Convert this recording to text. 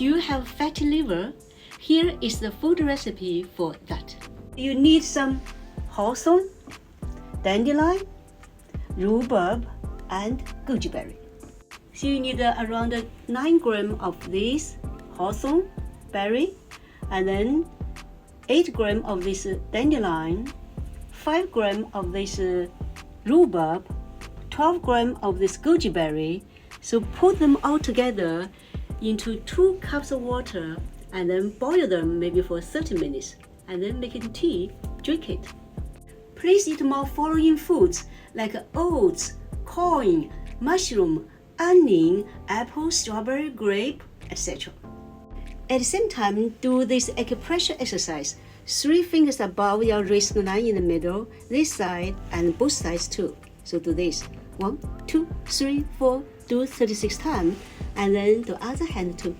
Do you have fatty liver? Here is the food recipe for that. You need some hawthorn, dandelion, rhubarb, and goji berry. So you need around 9 grams of this hawthorn berry, and then 8 grams of this dandelion, 5 grams of this rhubarb, 12 grams of this goji berry. So put them all together into 2 cups of water and then boil them maybe for 30 minutes and then make it tea, drink it. Please eat more following foods like oats, corn, mushroom, onion, apple, strawberry, grape, etc. At the same time, do this acupressure exercise. 3 fingers above your wrist line in the middle, this side and both sides too. So do this. 1, 2, 3, 4, do 36 times, and then the other hand too.